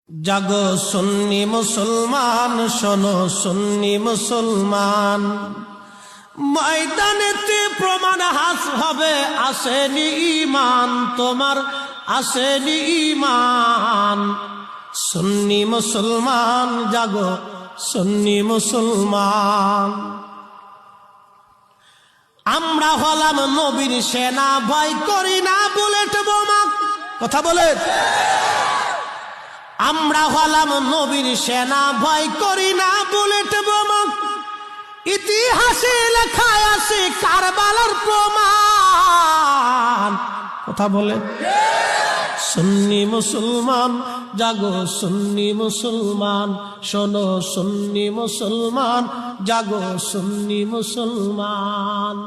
জাগো সুন্নি মুসলমান, শোনো সুন্নি মুসলমান, ময়দানেতে প্রমাণ হাস হবে, আসেনি ঈমান তোমার, আসেনি ঈমান। সুন্নি মুসলমান জাগো, সুন্নি মুসলমান। আমরা হলাম নবীর সেনা, ভয় করি না বুলেট বোমা। কথা বলে, আমরা হলাম নবীর সেনা, ভয় করি না বুলেট বোমা। ইতিহাসে লেখায় আছে কারবালার প্রমাণ। কথা বলে, সুন্নি মুসলমান জাগো, সুন্নি মুসলমান, শোনো সুন্নি মুসলমান, জাগো সুন্নি মুসলমান।